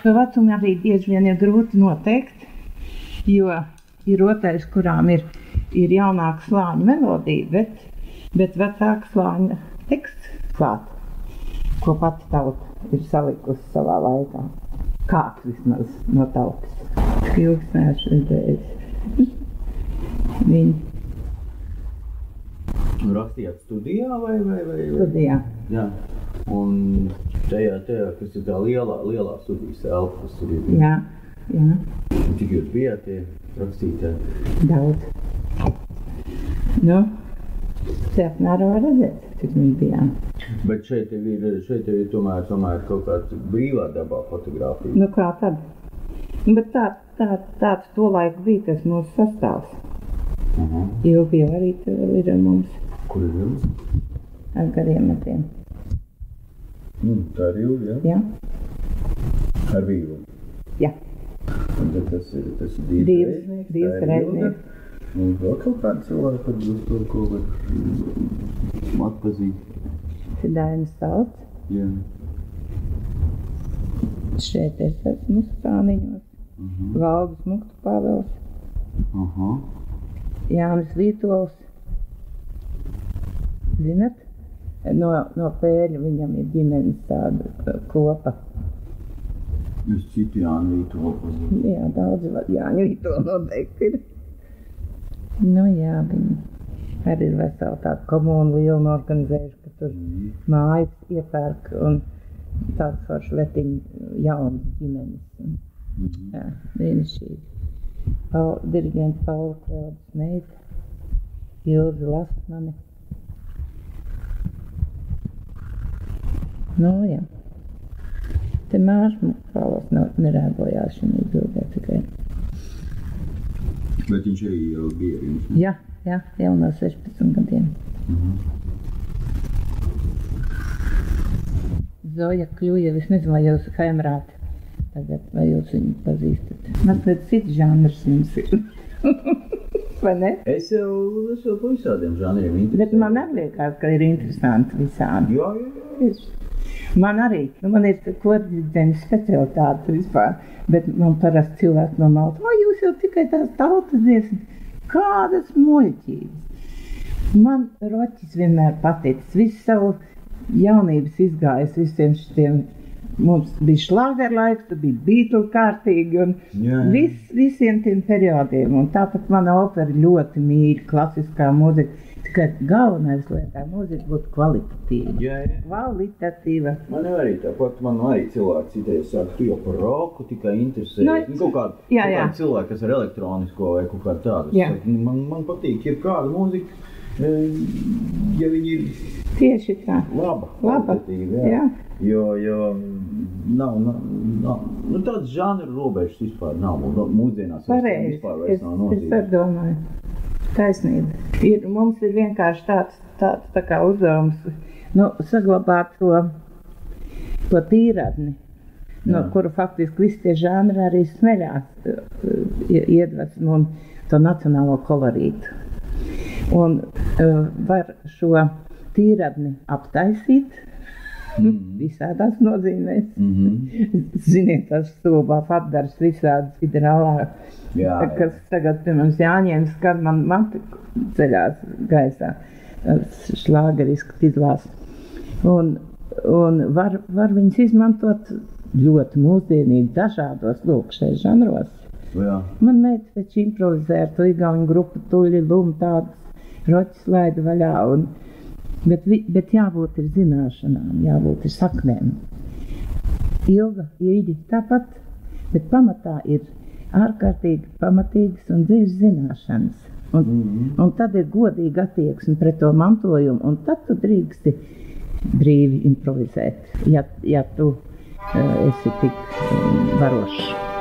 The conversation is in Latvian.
To vecumu arī bieži vien ir grūti noteikt, jo ir rotaļas, kurām ir jaunāka slāņa melodija, bet vecāka slāņa teksts klāt, ko pati tauta ir salikusi savā laikā. Kāds vismaz no tautas. Tik ilgs neesmu redzējis. Viņi. Rakstījāt studijā vai? Studijā. Jā. Un tajā, kas ir tā lielā studijas elpa, kas tur ir. Jā. Cik jūs bijāt tie rakstītāji? Daudz. Nu, apmēram var redzēt, cik mēs bijām. Bet šeit ir tomēr kaut kāda brīvā dabā fotogrāfija. Nu kā tad? Bet tāds to laiku bija tas mūsu sastāvs. Ilgi jau arī ir mums. Kur ir jums? Ar gariem matiem. Tā ir ilgi, jā? Jā. Ar vīru? Jā. Un tad tas ir Divas reiznieks. Un vēl kaut kāda cilvēka, kad jūs to kaut var atpazīt? Dainis sauc. Jā. Šeit es esmu Stāniņos. Valdis Muktu Pāvels. Jānis Vītols. Zinat? No Pēļa viņam ir ģimenes tāda kopa. Jūs citu Jāni Vītolu pazīstat? Jā, daudz Jāņu Vītolu noteikti ir. Nu jā, viņi arī ir vesela tāda komunu liela organizējuši, ka tur mājas iepērk un tāds forši letiņi jaunas ģimenes. Jā, brīnišķīgi. Diriģents Paula Kvēldas meita, Ilze Lasmane. Nu jā. Te Mārs Pāvels nerēbojās šim bildē tikai. Bet viņš arī jau bija ar jums? Jā, jau no 16 gadiem. Zoja Kļujeva, es nezinu, vai jūs Haimrāti tagad, vai jūs viņu pazīstat. Mazliet cits žanrs jums ir. Vai ne? Es jau pa visādiem žanriem interesēju. Bet man liekas, ka ir interesanti visādi. Jā. Man arī. Man ir kordziņas specialitāte vispār. Bet man parasti cilvēki no Malta. Jūs jau tikai tās tautas dziesmas. Kādas muļķības. Man roķis vienmēr paticis. Visu savu jaunības izgājis visiem šitiem. Mums bija šlāgerlaiks, tad bija Beatles kārtīgi un visiem tiem periodiem. Un tāpat mana opera ļoti mīļa, klasiskā mūzika. Tikai galvenais lietā mūzika būtu kvalitatīva. Jā. Kvalitatīva. Man arī tāpat, man arī cilvēki citēji saka, tu jau par roku tikai interesējies. Kaut kāda cilvēki, kas ar elektronisko vai kaut kāda tāda. Man patīk, ja kāda mūzika, ja viņi ir tieši tā. Laba. Kvalitatīva, jā. Jo nav, nu tāds žanra robežas vispār nav. Mūsdienās vispār vairs nav nozīmē. Es domāju. Taisnība. Mums ir vienkārši tāds tā kā uzdevums, saglabāt to tīradni, no kuru faktiski visi tie žanri arī smeļās iedvesmu un to nacionālo kolorītu. Un var šo tīradni aptaisīt visādās nozīmēs. Ziniet, tas stūbā patdars visādas federālā, kas tagad, piemēram, Jāņiem skan, man mati ceļās gaisā, šlāgeriski izlās. Un var viņus izmantot ļoti mūsdienīgi dažādos šeit žanros. Jā. Man meita taču improvizē ar to igauņu grupu Tuļi, Luma, tādas roķis laida vaļā. Bet jābūt ir zināšanām, jābūt ir saknēm. Ilga, īģi tāpat, bet pamatā ir ārkārtīgi pamatīgas un dziļas zināšanas. Un tad ir godīga attieksme pret to mantojumu, un tad tu drīksti brīvi improvizēt, ja tu esi tik varošs.